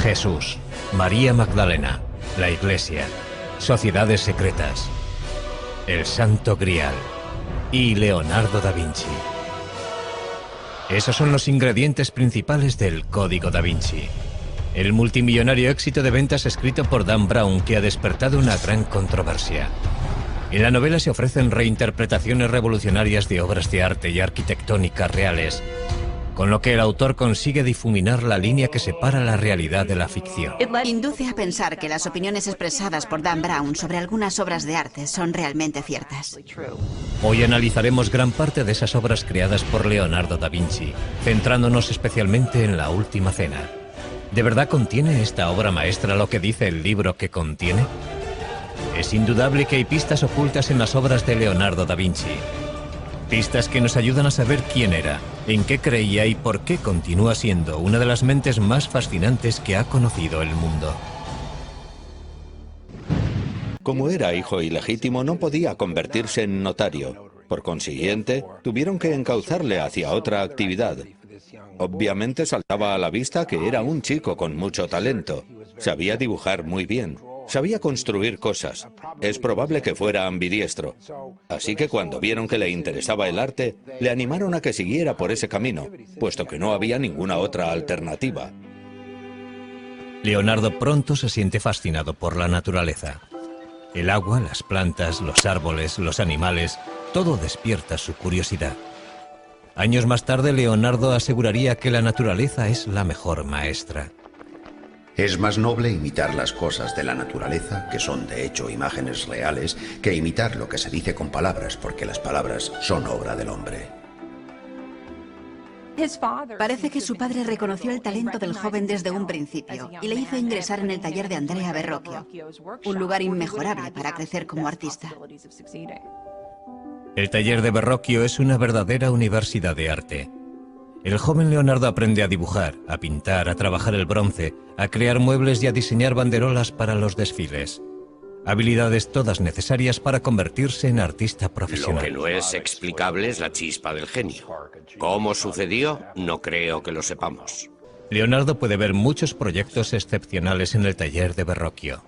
Jesús, María Magdalena, la Iglesia, sociedades secretas, el Santo Grial y Leonardo da Vinci. Esos son los ingredientes principales del Código da Vinci, el multimillonario éxito de ventas escrito por Dan Brown que ha despertado una gran controversia. En la novela se ofrecen reinterpretaciones revolucionarias de obras de arte y arquitectónica reales, con lo que el autor consigue difuminar la línea que separa la realidad de la ficción. Induce a pensar que las opiniones expresadas por Dan Brown sobre algunas obras de arte son realmente ciertas. Hoy analizaremos gran parte de esas obras creadas por Leonardo da Vinci, centrándonos especialmente en La Última Cena. ¿De verdad contiene esta obra maestra lo que dice el libro que contiene? Es indudable que hay pistas ocultas en las obras de Leonardo da Vinci. Pistas que nos ayudan a saber quién era, en qué creía y por qué continúa siendo una de las mentes más fascinantes que ha conocido el mundo. Como era hijo ilegítimo, no podía convertirse en notario. Por consiguiente, tuvieron que encauzarle hacia otra actividad. Obviamente saltaba a la vista que era un chico con mucho talento. Sabía dibujar muy bien. Sabía construir cosas. Es probable que fuera ambidiestro. Así que cuando vieron que le interesaba el arte, le animaron a que siguiera por ese camino, puesto que no había ninguna otra alternativa. Leonardo pronto se siente fascinado por la naturaleza. El agua, las plantas, los árboles, los animales, todo despierta su curiosidad. Años más tarde, Leonardo aseguraría que la naturaleza es la mejor maestra. Es más noble imitar las cosas de la naturaleza, que son de hecho imágenes reales, que imitar lo que se dice con palabras, porque las palabras son obra del hombre. Parece que su padre reconoció el talento del joven desde un principio y le hizo ingresar en el taller de Andrea Verrocchio, un lugar inmejorable para crecer como artista. El taller de Verrocchio es una verdadera universidad de arte. El joven Leonardo aprende a dibujar, a pintar, a trabajar el bronce, a crear muebles y a diseñar banderolas para los desfiles. Habilidades todas necesarias para convertirse en artista profesional. Lo que no es explicable es la chispa del genio. ¿Cómo sucedió? No creo que lo sepamos. Leonardo puede ver muchos proyectos excepcionales en el taller de Verrocchio.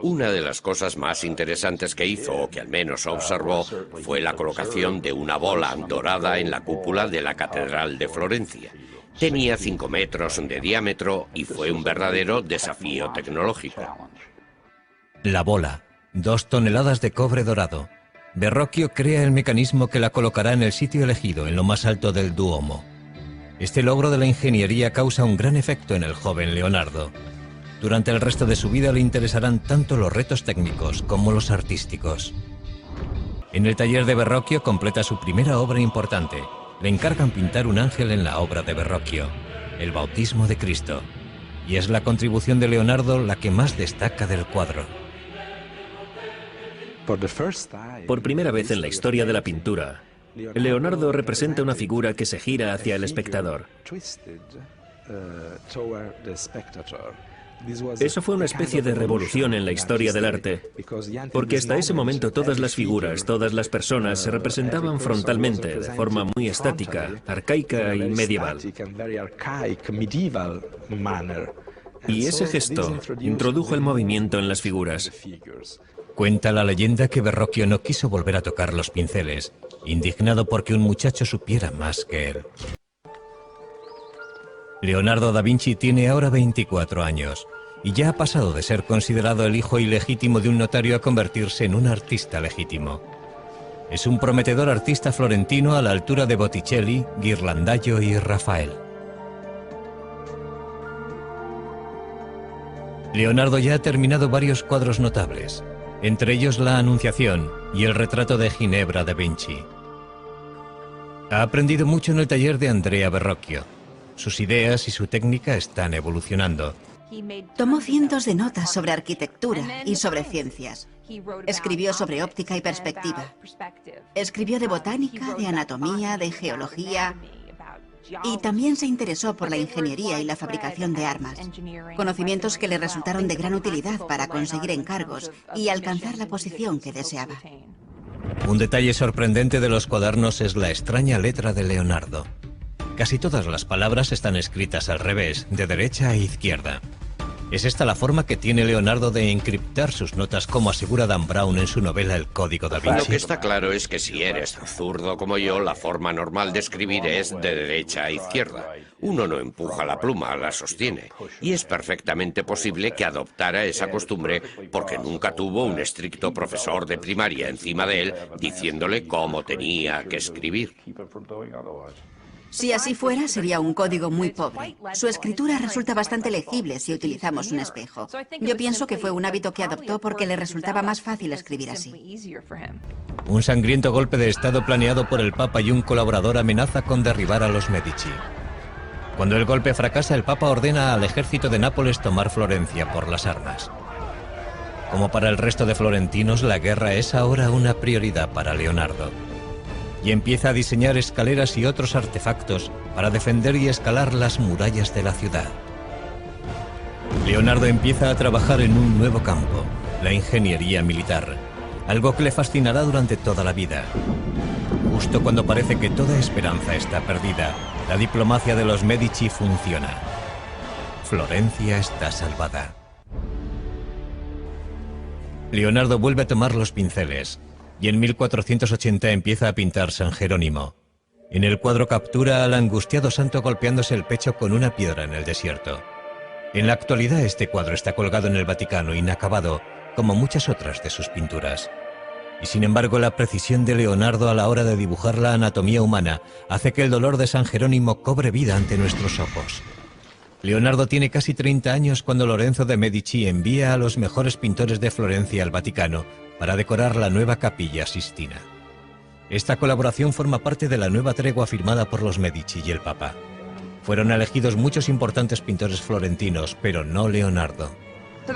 Una de las cosas más interesantes que hizo, o que al menos observó, fue la colocación de una bola dorada en la cúpula de la Catedral de Florencia. Tenía 5 metros de diámetro y fue un verdadero desafío tecnológico. La bola, 2 toneladas de cobre dorado. Verrocchio crea el mecanismo que la colocará en el sitio elegido, en lo más alto del Duomo. Este logro de la ingeniería causa un gran efecto en el joven Leonardo. Durante el resto de su vida le interesarán tanto los retos técnicos como los artísticos. En el taller de Verrocchio completa su primera obra importante. Le encargan pintar un ángel en la obra de Verrocchio, el Bautismo de Cristo. Y es la contribución de Leonardo la que más destaca del cuadro. Por primera vez en la historia de la pintura, Leonardo representa una figura que se gira hacia el espectador. Eso fue una especie de revolución en la historia del arte, porque hasta ese momento todas las figuras, todas las personas se representaban frontalmente, de forma muy estática, arcaica y medieval. Y ese gesto introdujo el movimiento en las figuras. Cuenta la leyenda que Verrocchio no quiso volver a tocar los pinceles, indignado porque un muchacho supiera más que él. Leonardo da Vinci tiene ahora 24 años y ya ha pasado de ser considerado el hijo ilegítimo de un notario a convertirse en un artista legítimo. Es un prometedor artista florentino a la altura de Botticelli, Ghirlandaio y Rafael. Leonardo ya ha terminado varios cuadros notables, entre ellos la Anunciación y el retrato de Ginebra da Vinci. Ha aprendido mucho en el taller de Andrea Verrocchio. Sus ideas y su técnica están evolucionando. Tomó cientos de notas sobre arquitectura y sobre ciencias. Escribió sobre óptica y perspectiva. Escribió de botánica, de anatomía, de geología. Y también se interesó por la ingeniería y la fabricación de armas. Conocimientos que le resultaron de gran utilidad para conseguir encargos y alcanzar la posición que deseaba. Un detalle sorprendente de los cuadernos es la extraña letra de Leonardo. Casi todas las palabras están escritas al revés, de derecha a izquierda. Es esta la forma que tiene Leonardo de encriptar sus notas, como asegura Dan Brown en su novela El Código da Vinci. Lo que está claro es que si eres zurdo como yo, la forma normal de escribir es de derecha a izquierda. Uno no empuja la pluma, la sostiene. Y es perfectamente posible que adoptara esa costumbre porque nunca tuvo un estricto profesor de primaria encima de él diciéndole cómo tenía que escribir. Si así fuera, sería un código muy pobre. Su escritura resulta bastante legible si utilizamos un espejo. Yo pienso que fue un hábito que adoptó porque le resultaba más fácil escribir así. Un sangriento golpe de estado planeado por el Papa y un colaborador amenaza con derribar a los Medici. Cuando el golpe fracasa, el Papa ordena al ejército de Nápoles tomar Florencia por las armas. Como para el resto de florentinos, la guerra es ahora una prioridad para Leonardo. Y empieza a diseñar escaleras y otros artefactos para defender y escalar las murallas de la ciudad. Leonardo empieza a trabajar en un nuevo campo, la ingeniería militar, algo que le fascinará durante toda la vida. Justo cuando parece que toda esperanza está perdida, la diplomacia de los Medici funciona. Florencia está salvada. Leonardo vuelve a tomar los pinceles y en 1480 empieza a pintar San Jerónimo. En el cuadro captura al angustiado santo golpeándose el pecho con una piedra en el desierto. En la actualidad este cuadro está colgado en el Vaticano inacabado, como muchas otras de sus pinturas. Y sin embargo la precisión de Leonardo a la hora de dibujar la anatomía humana hace que el dolor de San Jerónimo cobre vida ante nuestros ojos. Leonardo tiene casi 30 años cuando Lorenzo de Medici envía a los mejores pintores de Florencia al Vaticano para decorar la nueva Capilla Sistina. Esta colaboración forma parte de la nueva tregua firmada por los Medici y el Papa. Fueron elegidos muchos importantes pintores florentinos, pero no Leonardo.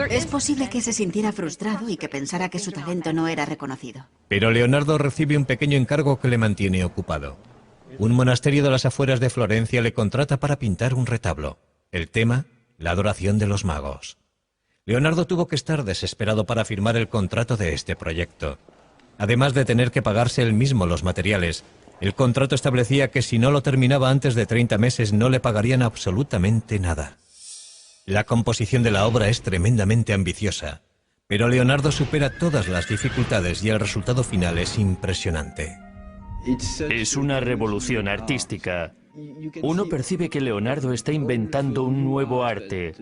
Es posible que se sintiera frustrado y que pensara que su talento no era reconocido. Pero Leonardo recibe un pequeño encargo que le mantiene ocupado. Un monasterio de las afueras de Florencia le contrata para pintar un retablo. El tema, la adoración de los magos. Leonardo tuvo que estar desesperado para firmar el contrato de este proyecto. Además de tener que pagarse él mismo los materiales, el contrato establecía que si no lo terminaba antes de 30 meses no le pagarían absolutamente nada. La composición de la obra es tremendamente ambiciosa, pero Leonardo supera todas las dificultades y el resultado final es impresionante. Es una revolución artística. Uno percibe que Leonardo está inventando un nuevo arte.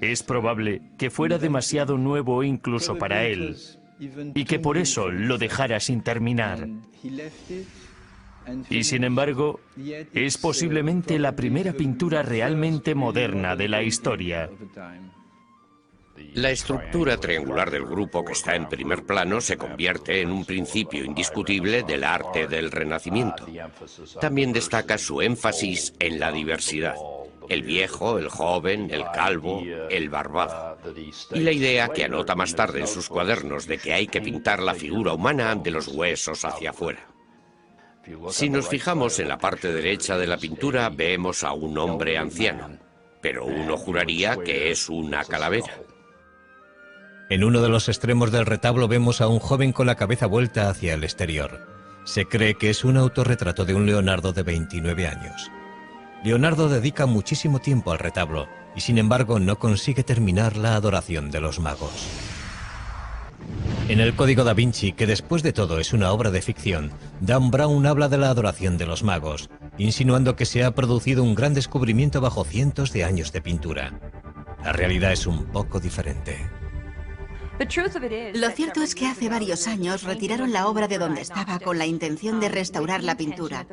Es probable que fuera demasiado nuevo incluso para él, y que por eso lo dejara sin terminar. Y sin embargo, es posiblemente la primera pintura realmente moderna de la historia. La estructura triangular del grupo que está en primer plano se convierte en un principio indiscutible del arte del Renacimiento. También destaca su énfasis en la diversidad. El viejo, el joven, el calvo, el barbado. Y la idea que anota más tarde en sus cuadernos de que hay que pintar la figura humana de los huesos hacia afuera. Si nos fijamos en la parte derecha de la pintura, vemos a un hombre anciano, pero uno juraría que es una calavera. En uno de los extremos del retablo vemos a un joven con la cabeza vuelta hacia el exterior. Se cree que es un autorretrato de un Leonardo de 29 años. Leonardo dedica muchísimo tiempo al retablo y sin embargo no consigue terminar la adoración de los magos. En el Código da Vinci, que después de todo es una obra de ficción, Dan Brown habla de la adoración de los magos, insinuando que se ha producido un gran descubrimiento bajo cientos de años de pintura. La realidad es un poco diferente. Lo cierto es que hace varios años retiraron la obra de donde estaba con la intención de restaurar la pintura.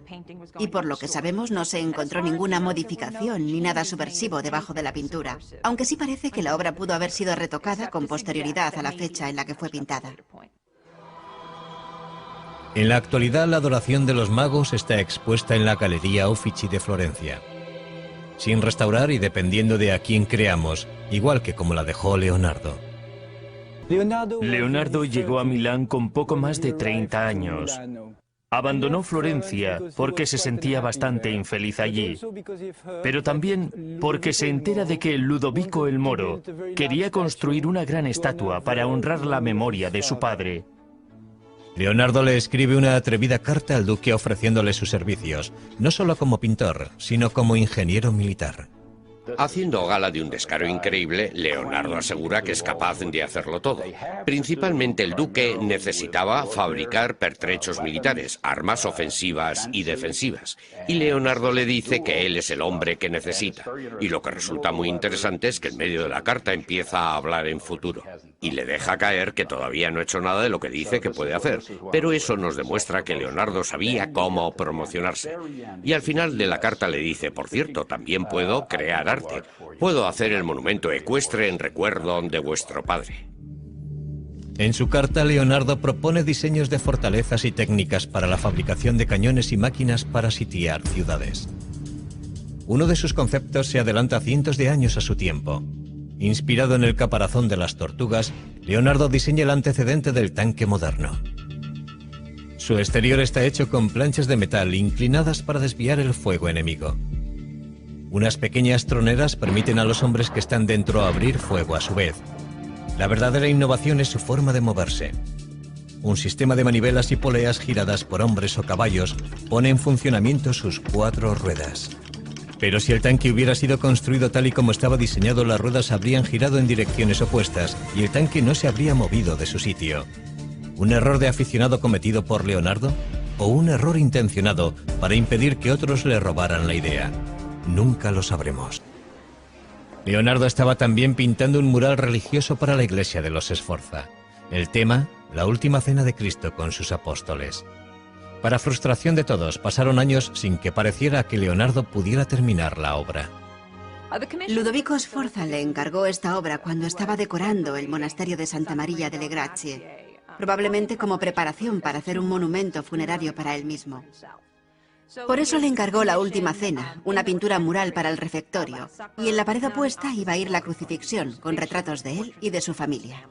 Y por lo que sabemos no se encontró ninguna modificación ni nada subversivo debajo de la pintura. Aunque sí parece que la obra pudo haber sido retocada con posterioridad a la fecha en la que fue pintada. En la actualidad la adoración de los magos está expuesta en la Galería Uffizi de Florencia. Sin restaurar y dependiendo de a quién creamos, igual que como la dejó Leonardo. Leonardo llegó a Milán con poco más de 30 años. Abandonó Florencia porque se sentía bastante infeliz allí, pero también porque se entera de que Ludovico el Moro quería construir una gran estatua para honrar la memoria de su padre. Leonardo le escribe una atrevida carta al duque ofreciéndole sus servicios, no solo como pintor, sino como ingeniero militar. Haciendo gala de un descaro increíble, Leonardo asegura que es capaz de hacerlo todo. Principalmente el duque necesitaba fabricar pertrechos militares, armas ofensivas y defensivas. Y Leonardo le dice que él es el hombre que necesita. Y lo que resulta muy interesante es que en medio de la carta empieza a hablar en futuro. Y le deja caer que todavía no ha hecho nada de lo que dice que puede hacer. Pero eso nos demuestra que Leonardo sabía cómo promocionarse. Y al final de la carta le dice, por cierto, también puedo crear arte. Puedo hacer el monumento ecuestre en recuerdo de vuestro padre. En su carta, Leonardo propone diseños de fortalezas y técnicas para la fabricación de cañones y máquinas para sitiar ciudades. Uno de sus conceptos se adelanta cientos de años a su tiempo. Inspirado en el caparazón de las tortugas, Leonardo diseña el antecedente del tanque moderno. Su exterior está hecho con planchas de metal inclinadas para desviar el fuego enemigo. Unas pequeñas troneras permiten a los hombres que están dentro abrir fuego a su vez. La verdadera innovación es su forma de moverse. Un sistema de manivelas y poleas giradas por hombres o caballos pone en funcionamiento sus 4 ruedas. Pero si el tanque hubiera sido construido tal y como estaba diseñado, las ruedas habrían girado en direcciones opuestas y el tanque no se habría movido de su sitio. ¿Un error de aficionado cometido por Leonardo? ¿O un error intencionado para impedir que otros le robaran la idea? Nunca lo sabremos. Leonardo estaba también pintando un mural religioso para la iglesia de los Sforza. El tema, la última cena de Cristo con sus apóstoles. Para frustración de todos, pasaron años sin que pareciera que Leonardo pudiera terminar la obra. Ludovico Sforza le encargó esta obra cuando estaba decorando el monasterio de Santa Maria delle Grazie, probablemente como preparación para hacer un monumento funerario para él mismo. Por eso le encargó la última cena, una pintura mural para el refectorio, y en la pared opuesta iba a ir la crucifixión, con retratos de él y de su familia.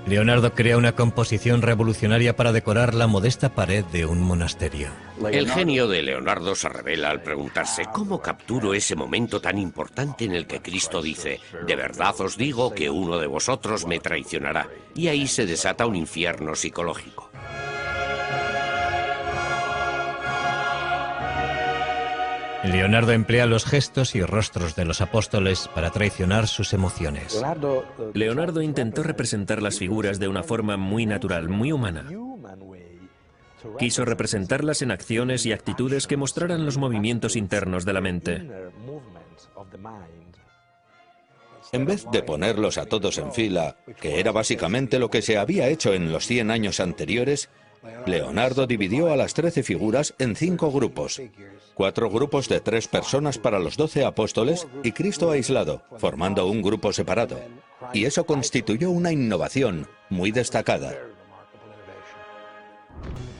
Leonardo crea una composición revolucionaria para decorar la modesta pared de un monasterio. El genio de Leonardo se revela al preguntarse cómo capturo ese momento tan importante en el que Cristo dice: de verdad os digo que uno de vosotros me traicionará. Y ahí se desata un infierno psicológico. Leonardo emplea los gestos y rostros de los apóstoles para traicionar sus emociones. Leonardo intentó representar las figuras de una forma muy natural, muy humana. Quiso representarlas en acciones y actitudes que mostraran los movimientos internos de la mente. En vez de ponerlos a todos en fila, que era básicamente lo que se había hecho en los 100 años anteriores, Leonardo dividió a las 13 figuras en 5 grupos. 4 grupos de 3 personas para los 12 apóstoles y Cristo aislado, formando un grupo separado. Y eso constituyó una innovación muy destacada.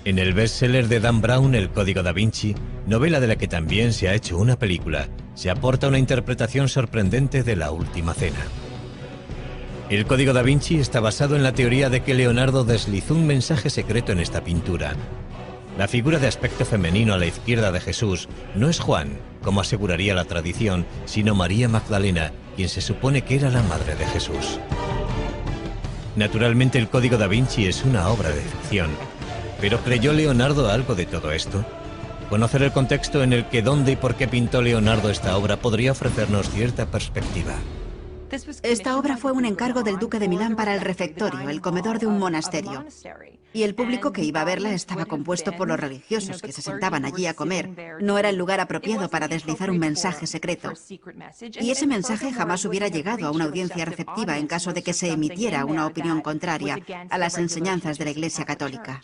En el bestseller de Dan Brown, El Código da Vinci, novela de la que también se ha hecho una película, se aporta una interpretación sorprendente de la Última Cena. El Código da Vinci está basado en la teoría de que Leonardo deslizó un mensaje secreto en esta pintura. La figura de aspecto femenino a la izquierda de Jesús no es Juan, como aseguraría la tradición, sino María Magdalena, quien se supone que era la madre de Jesús. Naturalmente, el Código da Vinci es una obra de ficción. ¿Pero creyó Leonardo algo de todo esto? Conocer el contexto en el que, dónde y por qué pintó Leonardo esta obra podría ofrecernos cierta perspectiva. Esta obra fue un encargo del duque de Milán para el refectorio, el comedor de un monasterio. Y el público que iba a verla estaba compuesto por los religiosos que se sentaban allí a comer. No era el lugar apropiado para deslizar un mensaje secreto. Y ese mensaje jamás hubiera llegado a una audiencia receptiva en caso de que se emitiera una opinión contraria a las enseñanzas de la Iglesia Católica.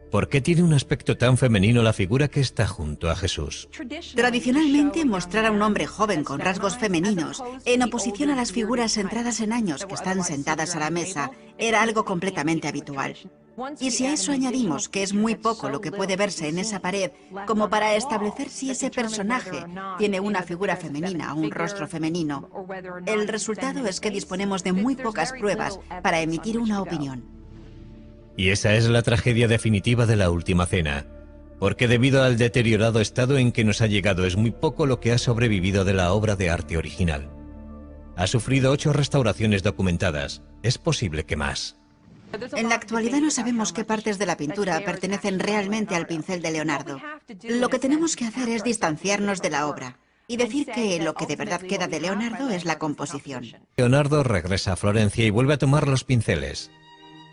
¿Por qué tiene un aspecto tan femenino la figura que está junto a Jesús? Tradicionalmente, mostrar a un hombre joven con rasgos femeninos, en oposición a las figuras entradas en años que están sentadas a la mesa, era algo completamente habitual. Y si a eso añadimos que es muy poco lo que puede verse en esa pared, como para establecer si ese personaje tiene una figura femenina o un rostro femenino, el resultado es que disponemos de muy pocas pruebas para emitir una opinión. Y esa es la tragedia definitiva de la Última Cena, porque debido al deteriorado estado en que nos ha llegado es muy poco lo que ha sobrevivido de la obra de arte original. Ha sufrido 8 restauraciones documentadas, es posible que más. En la actualidad no sabemos qué partes de la pintura pertenecen realmente al pincel de Leonardo. Lo que tenemos que hacer es distanciarnos de la obra y decir que lo que de verdad queda de Leonardo es la composición. Leonardo regresa a Florencia y vuelve a tomar los pinceles.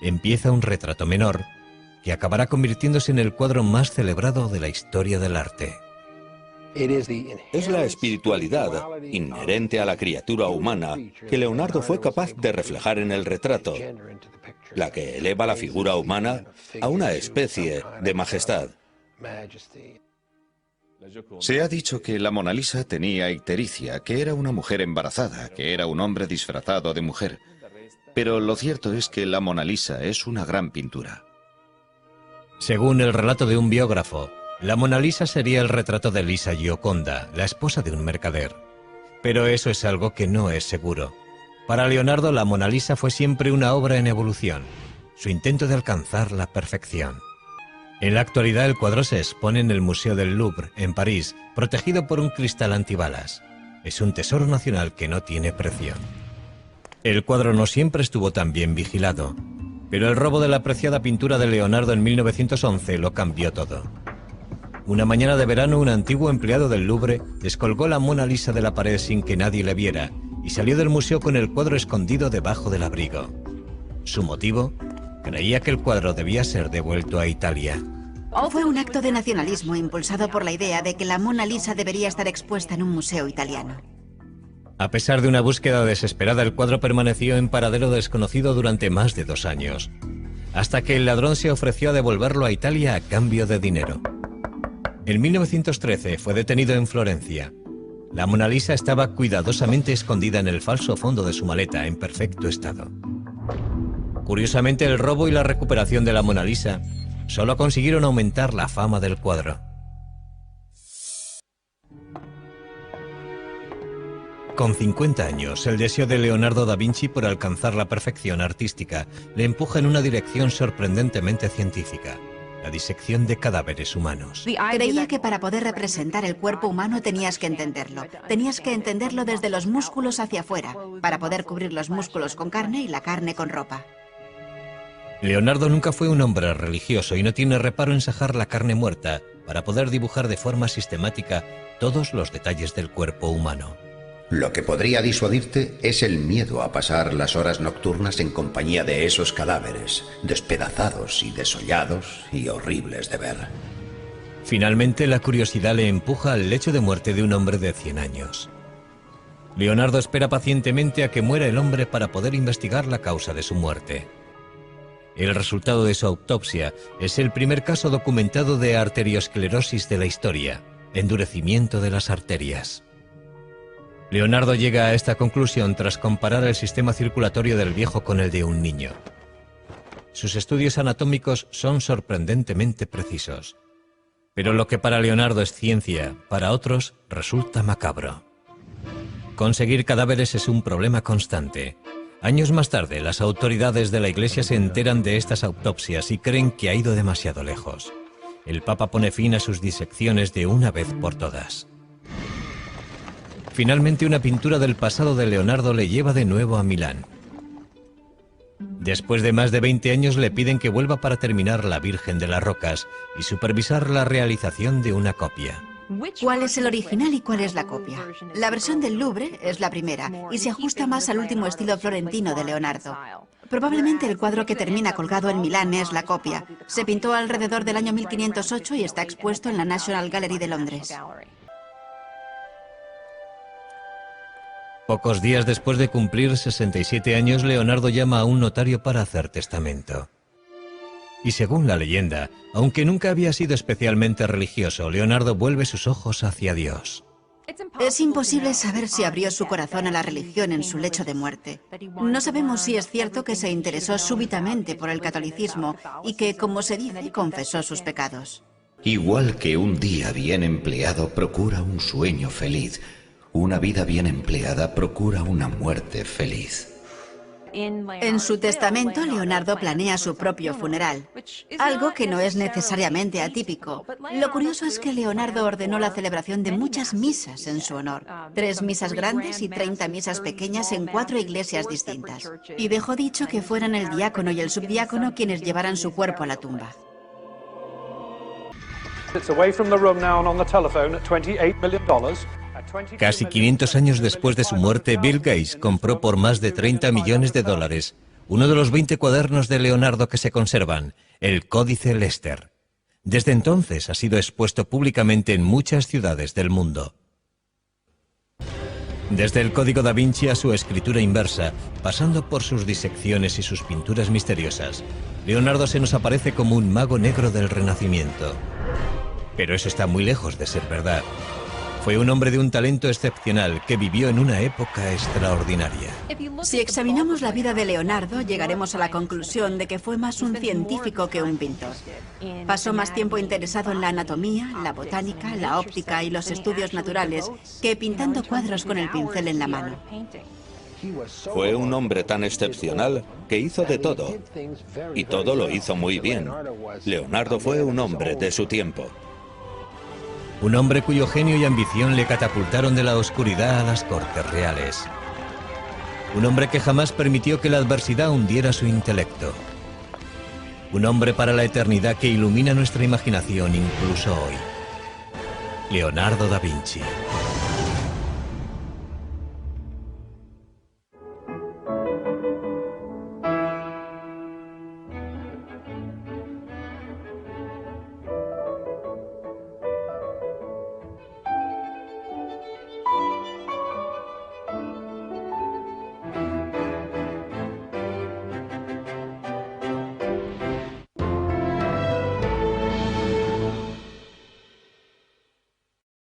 Empieza un retrato menor que acabará convirtiéndose en el cuadro más celebrado de la historia del arte. Es la espiritualidad inherente a la criatura humana que Leonardo fue capaz de reflejar en el retrato, la que eleva la figura humana a una especie de majestad. Se ha dicho que la Mona Lisa tenía ictericia, que era una mujer embarazada, que era un hombre disfrazado de mujer. Pero lo cierto es que la Mona Lisa es una gran pintura. Según el relato de un biógrafo, la Mona Lisa sería el retrato de Lisa Gioconda, la esposa de un mercader. Pero eso es algo que no es seguro. Para Leonardo, la Mona Lisa fue siempre una obra en evolución, su intento de alcanzar la perfección. En la actualidad, el cuadro se expone en el Museo del Louvre, en París, protegido por un cristal antibalas. Es un tesoro nacional que no tiene precio. El cuadro no siempre estuvo tan bien vigilado, pero el robo de la apreciada pintura de Leonardo en 1911 lo cambió todo. Una mañana de verano, un antiguo empleado del Louvre descolgó la Mona Lisa de la pared sin que nadie le viera y salió del museo con el cuadro escondido debajo del abrigo. ¿Su motivo? Creía que el cuadro debía ser devuelto a Italia. Fue un acto de nacionalismo impulsado por la idea de que la Mona Lisa debería estar expuesta en un museo italiano. A pesar de una búsqueda desesperada, el cuadro permaneció en paradero desconocido durante más de 2 años, hasta que el ladrón se ofreció a devolverlo a Italia a cambio de dinero. En 1913 fue detenido en Florencia. La Mona Lisa estaba cuidadosamente escondida en el falso fondo de su maleta, en perfecto estado. Curiosamente, el robo y la recuperación de la Mona Lisa solo consiguieron aumentar la fama del cuadro. Con 50 años, el deseo de Leonardo da Vinci por alcanzar la perfección artística le empuja en una dirección sorprendentemente científica: la disección de cadáveres humanos. Creía que para poder representar el cuerpo humano tenías que entenderlo. Tenías que entenderlo desde los músculos hacia afuera, para poder cubrir los músculos con carne y la carne con ropa. Leonardo nunca fue un hombre religioso y no tiene reparo en sajar la carne muerta para poder dibujar de forma sistemática todos los detalles del cuerpo humano. Lo que podría disuadirte es el miedo a pasar las horas nocturnas en compañía de esos cadáveres, despedazados y desollados y horribles de ver. Finalmente, la curiosidad le empuja al lecho de muerte de un hombre de 100 años. Leonardo espera pacientemente a que muera el hombre para poder investigar la causa de su muerte. El resultado de su autopsia es el primer caso documentado de arteriosclerosis de la historia, endurecimiento de las arterias. Leonardo llega a esta conclusión tras comparar el sistema circulatorio del viejo con el de un niño. Sus estudios anatómicos son sorprendentemente precisos. Pero lo que para Leonardo es ciencia, para otros resulta macabro. Conseguir cadáveres es un problema constante. Años más tarde, las autoridades de la Iglesia se enteran de estas autopsias y creen que ha ido demasiado lejos. El Papa pone fin a sus disecciones de una vez por todas. Finalmente, una pintura del pasado de Leonardo le lleva de nuevo a Milán. Después de más de 20 años le piden que vuelva para terminar La Virgen de las Rocas y supervisar la realización de una copia. ¿Cuál es el original y cuál es la copia? La versión del Louvre es la primera y se ajusta más al último estilo florentino de Leonardo. Probablemente el cuadro que termina colgado en Milán es la copia. Se pintó alrededor del año 1508 y está expuesto en la National Gallery de Londres. Pocos días después de cumplir 67 años, Leonardo llama a un notario para hacer testamento. Y según la leyenda, aunque nunca había sido especialmente religioso, Leonardo vuelve sus ojos hacia Dios. Es imposible saber si abrió su corazón a la religión en su lecho de muerte. No sabemos si es cierto que se interesó súbitamente por el catolicismo y que, como se dice, confesó sus pecados. Igual que un día bien empleado procura un sueño feliz, una vida bien empleada procura una muerte feliz. En su testamento, Leonardo planea su propio funeral, algo que no es necesariamente atípico. Lo curioso es que Leonardo ordenó la celebración de muchas misas en su honor, 3 misas grandes y 30 misas pequeñas en 4 iglesias distintas. Y dejó dicho que fueran el diácono y el subdiácono quienes llevaran su cuerpo a la tumba. Casi 500 años después de su muerte, Bill Gates compró por más de 30 millones de dólares uno de los 20 cuadernos de Leonardo que se conservan, el Códice Lester. Desde entonces ha sido expuesto públicamente en muchas ciudades del mundo. Desde el Código da Vinci a su escritura inversa, pasando por sus disecciones y sus pinturas misteriosas, Leonardo se nos aparece como un mago negro del Renacimiento. Pero eso está muy lejos de ser verdad. Fue un hombre de un talento excepcional que vivió en una época extraordinaria. Si examinamos la vida de Leonardo, llegaremos a la conclusión de que fue más un científico que un pintor. Pasó más tiempo interesado en la anatomía, la botánica, la óptica y los estudios naturales que pintando cuadros con el pincel en la mano. Fue un hombre tan excepcional que hizo de todo. Y todo lo hizo muy bien. Leonardo fue un hombre de su tiempo. Un hombre cuyo genio y ambición le catapultaron de la oscuridad a las cortes reales. Un hombre que jamás permitió que la adversidad hundiera su intelecto. Un hombre para la eternidad que ilumina nuestra imaginación incluso hoy. Leonardo da Vinci.